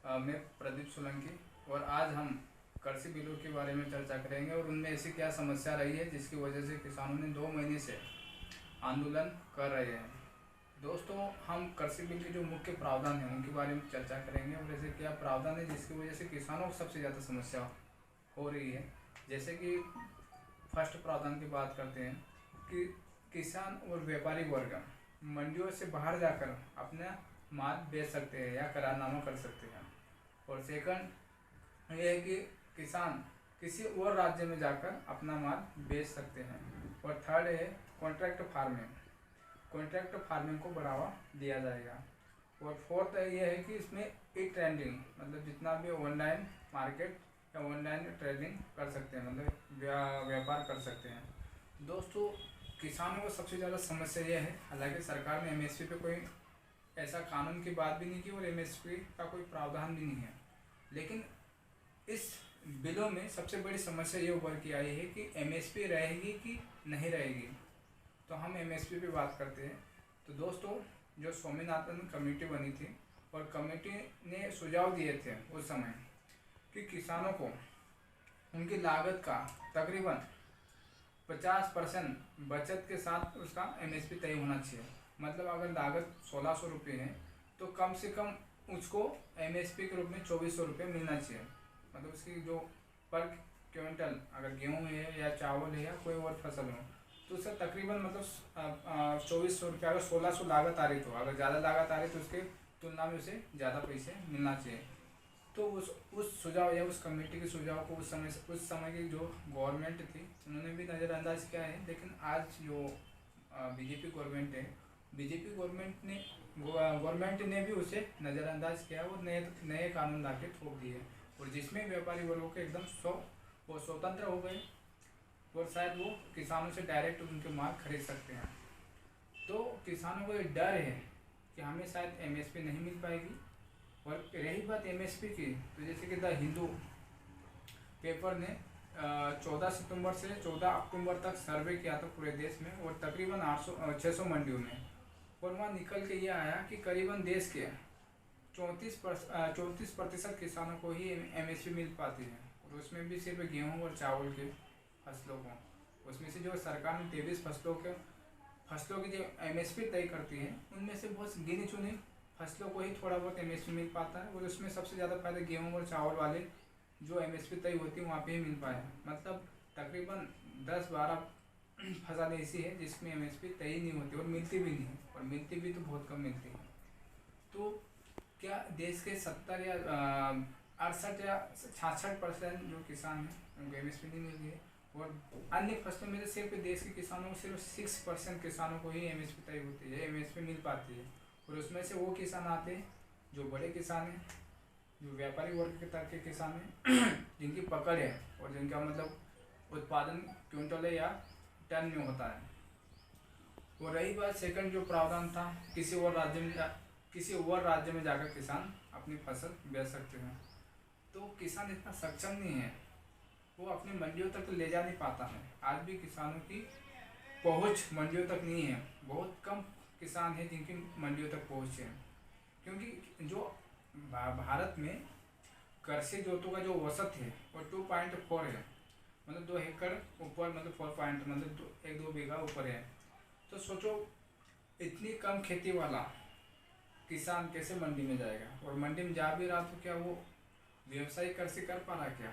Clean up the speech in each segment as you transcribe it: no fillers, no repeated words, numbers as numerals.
मैं प्रदीप सोलंकी और आज हम कृषि बिलों के बारे में चर्चा करेंगे और उनमें ऐसी क्या समस्या रही है जिसकी वजह से किसानों ने 2 महीने से आंदोलन कर रहे हैं। दोस्तों, हम कृषि बिल के जो मुख्य प्रावधान हैं उनके बारे में चर्चा करेंगे और ऐसे क्या प्रावधान है जिसकी वजह से किसानों को सबसे ज़्यादा समस्या हो रही है। जैसे कि फर्स्ट प्रावधान की बात करते हैं कि किसान और व्यापारी वर्ग मंडियों से बाहर जाकर अपना माल बेच सकते हैं या करारनामा कर सकते हैं। और सेकंड ये है कि किसान किसी और राज्य में जाकर अपना माल बेच सकते हैं। और थर्ड है कॉन्ट्रैक्ट फार्मिंग। कॉन्ट्रैक्ट फार्मिंग को बढ़ावा दिया जाएगा। और फोर्थ ये है कि इसमें ई ट्रेडिंग, मतलब जितना भी ऑनलाइन मार्केट या ऑनलाइन ट्रेडिंग कर सकते हैं, मतलब व्यापार कर सकते हैं। दोस्तों, किसानों को सबसे ज़्यादा समस्या यह है, हालांकि सरकार ने एमएसपी पे कोई ऐसा कानून की बात भी नहीं की और एमएसपी का कोई प्रावधान भी नहीं है, लेकिन इस बिलों में सबसे बड़ी समस्या ये उभर के आई है कि एमएसपी रहेगी कि नहीं रहेगी। तो हम एमएसपी पे बात करते हैं। तो दोस्तों, जो स्वामीनाथन कमेटी बनी थी और कमेटी ने सुझाव दिए थे उस समय कि किसानों को उनकी लागत का तकरीबन 50% बचत के साथ उसका एमएसपी तय होना चाहिए। मतलब अगर लागत 1600 रुपये है तो कम से कम उसको एमएसपी के रूप में 2400 रुपये मिलना चाहिए। मतलब उसकी जो पर क्विंटल अगर गेहूँ है या चावल है या कोई और फसल हो तो उसका तकरीबन मतलब 2400 रुपये, अगर 1600 लागत आ रही तो अगर ज़्यादा लागत आ रही तो उसके तुलना में उसे ज़्यादा पैसे मिलना चाहिए। तो उस सुझाव या उस कमेटी के सुझाव को उस समय की जो गवर्नमेंट थी उन्होंने भी नज़रअंदाज किया है। लेकिन आज जो बीजेपी गवर्नमेंट है, बीजेपी गवर्नमेंट ने भी उसे नज़रअंदाज किया और नए कानून ला के थोप दिए और जिसमें व्यापारी वर्गों के एकदम वो स्वतंत्र हो गए और शायद वो किसानों से डायरेक्ट उनके माल खरीद सकते हैं। तो किसानों को ये डर है कि हमें शायद एमएसपी नहीं मिल पाएगी। और रही बात एमएसपी की, तो जैसे कि द हिंदू पेपर ने 14 सितंबर से 14 अक्टूबर तक सर्वे किया था पूरे देश में और तकरीबन 600 मंडियों में, और वहाँ निकल के ये आया कि करीबन देश के 34% किसानों को ही एमएसपी मिल पाती है। और उसमें भी सिर्फ गेहूँ और चावल के फसलों को, उसमें से जो सरकार ने 23 फसलों की जो एमएसपी तय करती है उनमें से बहुत गिनी चुनी फसलों को ही थोड़ा बहुत एमएसपी मिल पाता है। और उसमें सबसे ज़्यादा फायदा गेहूँ और चावल वाले जो एमएसपी तय होती है वहाँ पे ही मिल पाया। मतलब तकरीबन 10-12 फसल ऐसी है जिसमें एमएसपी तय ही नहीं होती और मिलती भी नहीं है, और मिलती भी तो बहुत कम मिलती है। तो क्या देश के 70 या 68 या 66% जो किसान हैं उनको एमएसपी नहीं मिल रही है, और अन्य फसलों में से सिर्फ देश के किसानों को सिर्फ 6% किसानों को ही एमएसपी तय होती है, एमएसपी मिल पाती है। और उसमें से वो किसान आते हैं जो बड़े किसान हैं, जो व्यापारी वर्ग के तक के किसान हैं जिनकी पकड़ है और जिनका मतलब उत्पादन क्विंटल या टन में होता है। और रही बात सेकंड जो प्रावधान था, किसी और राज्य में जाकर किसान अपनी फसल बेच सकते हैं। तो किसान इतना सक्षम नहीं है, वो अपनी मंडियों तक ले जा नहीं पाता है। आज भी किसानों की पहुंच मंडियों तक नहीं है। बहुत कम किसान हैं जिनकी मंडियों तक पहुंच है, क्योंकि जो भारत में कृषि जोतों का जो औसत है वो 2.4 है, मतलब 2 एकड़ ऊपर, मतलब 4 पॉइंट, मतलब 1-2 बीघा ऊपर है। तो सोचो इतनी कम खेती वाला किसान कैसे मंडी में जाएगा, और मंडी में जा भी रहा तो क्या वो व्यवसायिक कृषि कर पा रहा,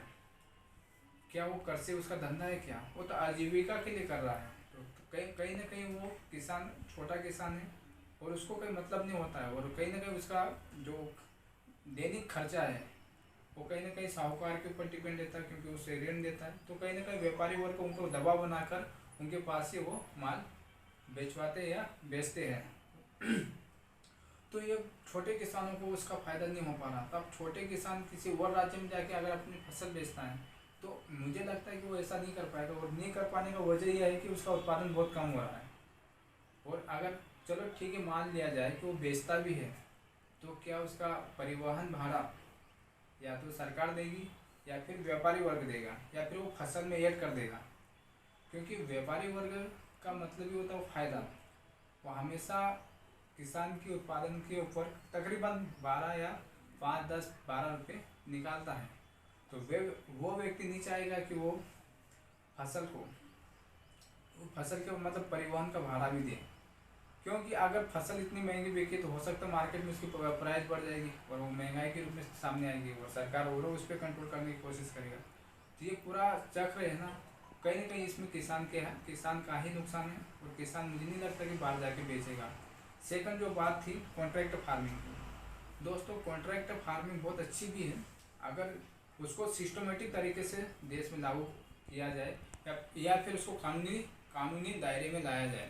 क्या वो कृषि उसका धंधा है, क्या वो तो आजीविका के लिए कर रहा है। तो कहीं ना कहीं वो किसान छोटा किसान है और उसको कोई मतलब नहीं होता है, और कहीं ना कहीं उसका जो दैनिक खर्चा है वो कहीं ना कहीं साहूकार के ऊपर डिपेंड रहता है, क्योंकि उसे ऋण देता है। तो कहीं ना कहीं व्यापारी वर्ग उनको दबाव बनाकर उनके पास ही वो माल बेचवाते या बेचते हैं तो ये छोटे किसानों को उसका फ़ायदा नहीं हो पा रहा। तब छोटे किसान किसी और राज्य में जाके अगर अपनी फसल बेचता है तो मुझे लगता है कि वो ऐसा नहीं कर पाएगा, और नहीं कर पाने का वजह यह है कि उसका उत्पादन बहुत कम हो रहा है। और अगर चलो ठीक है, मान लिया जाए कि वो बेचता भी है तो क्या उसका परिवहन भाड़ा या तो सरकार देगी या फिर व्यापारी वर्ग देगा या फिर वो फसल में ऐड कर देगा, क्योंकि व्यापारी वर्ग का मतलब ही होता है वो फ़ायदा। वो हमेशा किसान के उत्पादन के ऊपर तकरीबन 12 या 5, 10, 12 रुपये निकालता है, तो वो व्यक्ति नहीं चाहेगा कि वो फसल के मतलब परिवहन का भाड़ा भी दे, क्योंकि अगर फसल इतनी महंगी बिके तो हो सकता है मार्केट में उसकी प्राइस बढ़ जाएगी और वो महंगाई के रूप में सामने आएगी और सरकार और उस पर कंट्रोल करने की कोशिश करेगा। तो ये पूरा चक्र है ना, कहीं ना कहीं इसमें किसान का ही नुकसान है और किसान मुझे नहीं लगता कि बाहर जाके बेचेगा। सेकंड जो बात थी कॉन्ट्रैक्ट फार्मिंग की, दोस्तों कॉन्ट्रैक्ट फार्मिंग बहुत अच्छी भी है अगर उसको सिस्टमेटिक तरीके से देश में लागू किया जाए या फिर उसको कानूनी दायरे में लाया जाए,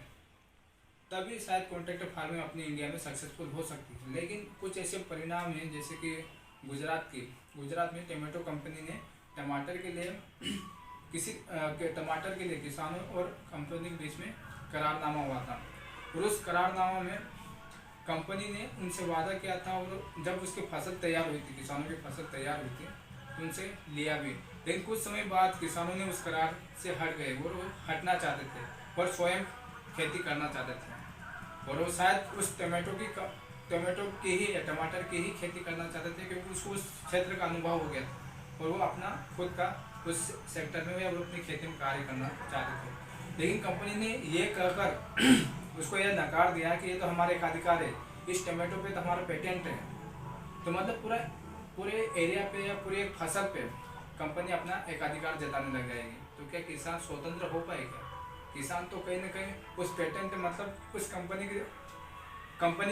तभी शायद कॉन्ट्रैक्ट फार्मिंग अपनी इंडिया में सक्सेसफुल हो सकती है। लेकिन कुछ ऐसे परिणाम हैं जैसे कि गुजरात में टमाटो कंपनी ने टमाटर के लिए किसानों और कंपनी के बीच में करारनामा हुआ था और उस करारनामा में कंपनी ने उनसे वादा किया था और जब उसकी फसल तैयार हुई थी, किसानों की फसल तैयार हुई थी, तो उनसे लिया भी। लेकिन कुछ समय बाद किसानों ने उस करार से हट गए और वो हटना चाहते थे और स्वयं खेती करना चाहते थे और वो शायद उस टमाटर की ही खेती करना चाहते थे क्योंकि उसको उस क्षेत्र का अनुभव हो गया था और वो अपना खुद का उस सेक्टर में या वो अपनी खेती में कार्य करना चाहते थे। लेकिन कंपनी ने ये कहकर उसको यह नकार दिया कि ये तो हमारे एक अधिकार है, इस टमाटो पे तो हमारा पेटेंट है। तो मतलब पूरे एरिया पे या पूरी एक फसल पे कंपनी अपना एक अधिकार जताने लग जाएगी, तो क्या किसान स्वतंत्र हो पाएगा? किसान तो कहीं ना कहीं उस पेटेंट मतलब उस कंपनी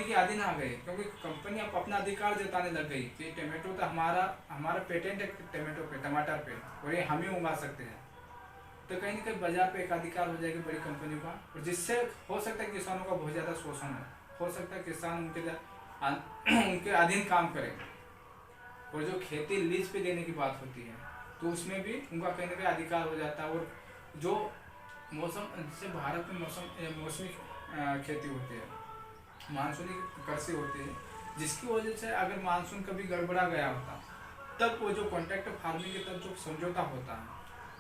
के अधीन आ गए, क्योंकि कंपनी अब अपना अधिकार जताने लग गई कि टमाटो तो हमारा पेटेंट है टमाटर पे और ये हम ही उगा सकते हैं। तो कहीं ना कहीं बाजार पे एक अधिकार हो जाएगी बड़ी कंपनियों का और जिससे हो सकता है किसानों का बहुत ज़्यादा शोषण हो सकता है किसान उनके अधीन काम करें। और जो खेती लीज पे देने की बात होती है तो उसमें भी उनका कहीं ना कहीं अधिकार हो जाता है। और जो मौसम जैसे भारत में मौसमी खेती होती है, मानसूनी कृषि होती है, जिसकी वजह से अगर मानसून कभी गड़बड़ा गया होता तब वो जो कॉन्ट्रैक्ट फार्मिंग के तब जो समझौता होता है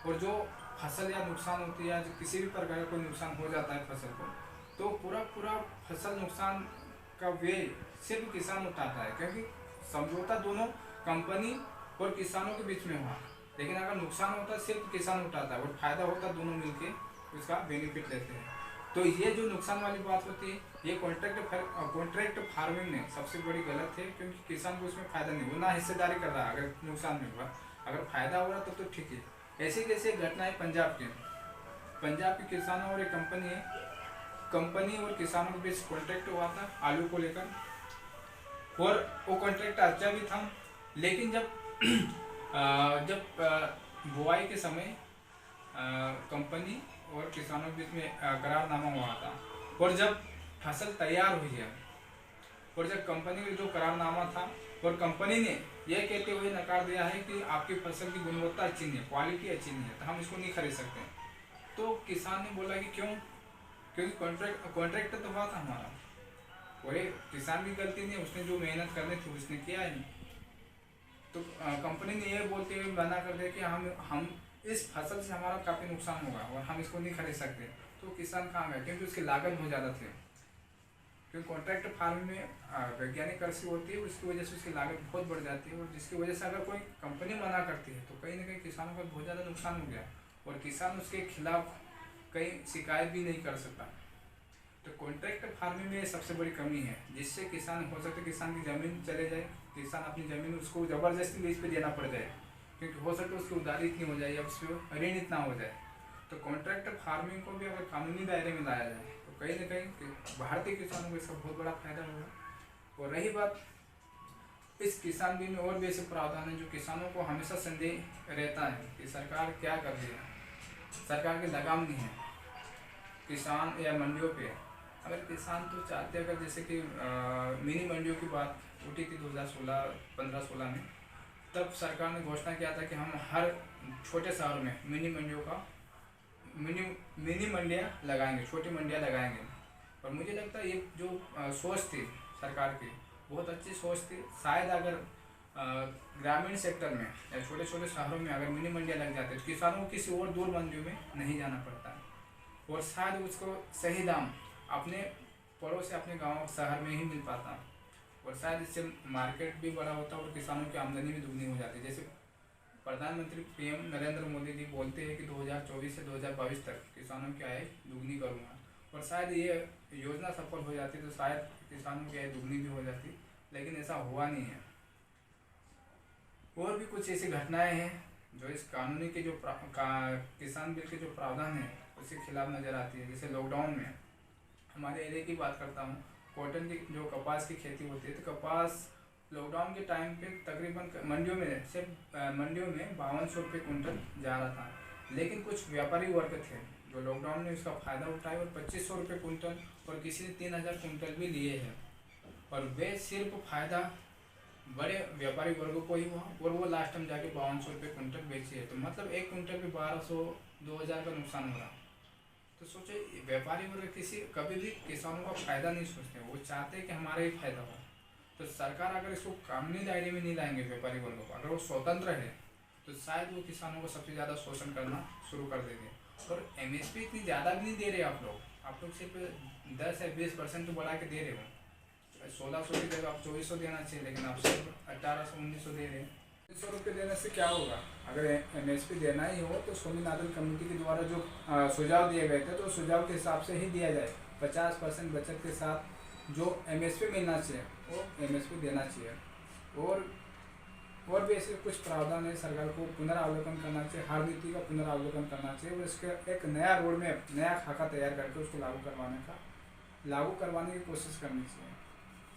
और जो फसल या नुकसान होती है या किसी भी प्रकार का कोई नुकसान हो जाता है फसल को, तो पूरा फसल नुकसान का व्यय सिर्फ किसान उठाता है, क्योंकि समझौता दोनों कंपनी और किसानों के बीच में हुआ। लेकिन अगर नुकसान होता है सिर्फ किसान उठाता है और फायदा होता है दोनों मिलके उसका बेनिफिट लेते हैं। तो ये जो नुकसान वाली बात होती है ये कॉन्ट्रैक्ट फार्मिंग में सबसे बड़ी गलत है, क्योंकि किसान को उसमें फायदा नहीं, वो ना हिस्सेदारी कर रहा है अगर नुकसान में हुआ। अगर फायदा हो रहा तो ठीक है। ऐसी जैसे घटना है पंजाब के किसानों और एक कंपनी और किसानों के बीच कॉन्ट्रैक्ट हुआ था आलू को लेकर, और वो कॉन्ट्रैक्ट अच्छा भी था। लेकिन जब बुआई के समय कंपनी और किसानों के बीच में करारनामा हुआ था और जब फसल तैयार हुई है और जब कंपनी का जो करारनामा था और कंपनी ने यह कहते हुए नकार दिया है कि आपकी फसल की गुणवत्ता अच्छी नहीं है, क्वालिटी अच्छी नहीं है, तो हम इसको नहीं खरीद सकते। तो किसान ने बोला कि क्यों? क्योंकि कॉन्ट्रैक्ट तो हुआ था हमारा और ये किसान की गलती नहीं, उसने जो मेहनत करनी थी उसने किया है नहीं। तो कंपनी ने ये बोलते हुए मना कर दिया कि हम इस फसल से हमारा काफ़ी नुकसान होगा और हम इसको नहीं खरीद सकते। तो किसान कहाँ गए? क्योंकि उसकी लागत बहुत ज़्यादा थी, क्योंकि कॉन्ट्रैक्ट फार्मिंग में वैज्ञानिक कृषि होती है, उसकी वजह से उसकी लागत बहुत बढ़ जाती है और जिसकी वजह से अगर कोई कंपनी मना करती है तो कहीं ना कहीं किसानों का बहुत ज़्यादा नुकसान हो गया और किसान उसके खिलाफ कहीं शिकायत भी नहीं कर सकता। तो कॉन्ट्रैक्ट फार्मिंग में सबसे बड़ी कमी है, जिससे किसान हो सकता है किसान की ज़मीन चले जाए, किसान अपनी ज़मीन उसको ज़बरदस्ती लीज पे देना पड़ जाए, क्योंकि हो सकता है उसकी उधारी इतनी हो जाए या उस पर ऋण इतना हो जाए। तो कॉन्ट्रैक्ट फार्मिंग को भी अगर कानूनी दायरे में लाया जाए तो कहीं ना कहीं भारतीय किसानों को इसका बहुत बड़ा फायदा होगा। और रही बात इस किसान बिल में और भी ऐसे प्रावधान है जो किसानों को हमेशा संदेह रहता है कि सरकार क्या कर रही है, सरकार की लगाम नहीं है किसान या मंडियों पे। अगर किसान तो चाहते हैं, अगर जैसे कि मिनी मंडियों की बात उठी थी 2015-16 में, तब सरकार ने घोषणा किया था कि हम हर छोटे शहरों में मिनी मंडियाँ लगाएंगे, छोटी मंडियाँ लगाएंगे। और मुझे लगता है ये जो सोच थी सरकार की बहुत अच्छी सोच थी। शायद अगर ग्रामीण सेक्टर में या छोटे छोटे शहरों में अगर मिनी मंडियाँ लग जाती तो किसानों को किसी और दूर मंडियों में नहीं जाना पड़ता और शायद उसको सही दाम अपने पड़ोस से अपने गाँव शहर में ही मिल पाता। और शायद इससे मार्केट भी बड़ा होता और किसानों की आमदनी भी दुगनी हो जाती। जैसे प्रधानमंत्री पीएम नरेंद्र मोदी जी बोलते हैं कि 2024 से 2022 तक किसानों की आय दुगनी करूँगा, और शायद ये योजना सफल हो जाती तो शायद किसानों की आय दुगनी भी हो जाती, लेकिन ऐसा हुआ नहीं है। और भी कुछ ऐसी घटनाएं हैं जो इस कानूनी के जो किसान बिल के जो प्रावधान है उसके खिलाफ नज़र आती है। जैसे लॉकडाउन में हमारे एरिया की बात करता हूँ, कॉटन की जो कपास की खेती होती है, तो कपास लॉकडाउन के टाइम पे तकरीबन मंडियों में सिर्फ मंडियों में 5200 रुपये कुंटल जा रहा था, लेकिन कुछ व्यापारी वर्ग थे जो लॉकडाउन में इसका फ़ायदा उठाए और 2500 रुपये कुंटल और किसी ने 3000 कुंटल भी लिए हैं, और वे सिर्फ फ़ायदा बड़े व्यापारी वर्गों को ही हुआ और वो लास्ट में जाके 5200 रुपये कुंटल बेची है। तो मतलब एक कुंटल भी 1200-2000 का नुकसान हो रहा। तो सोचे व्यापारी वर्ग कभी भी किसानों का फ़ायदा नहीं सोचते, वो चाहते हैं कि हमारा ही फायदा हो। तो सरकार अगर इसको कानूनी दायरे में नहीं लाएंगे व्यापारी वर्गों को, अगर वो स्वतंत्र है तो शायद वो किसानों को सबसे ज़्यादा शोषण करना शुरू कर देंगे। और MSP इतनी ज़्यादा भी नहीं दे रहे आप लोग सिर्फ 10 या 20% तो बढ़ा के दे रहे हो। 1600 की जगह आप 2400 देना चाहिए, लेकिन आप सिर्फ 1800-1900 दे रहे हैं। 300 रुपये देने से क्या होगा? अगर MSP देना ही हो तो स्वामीनाथन कमेटी के द्वारा जो सुझाव दिए गए थे तो सुझाव के हिसाब से ही दिया जाए। 50% बचत के साथ जो MSP मिलना चाहिए वो MSP देना चाहिए। और भी ऐसे कुछ प्रावधान है, सरकार को पुनरावलोकन करना चाहिए, हर नीति का पुनरावलोकन करना चाहिए और इसका एक नया रोड मैप, नया खाका तैयार करके उसको लागू करवाने की कोशिश करनी चाहिए।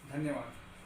धन्यवाद।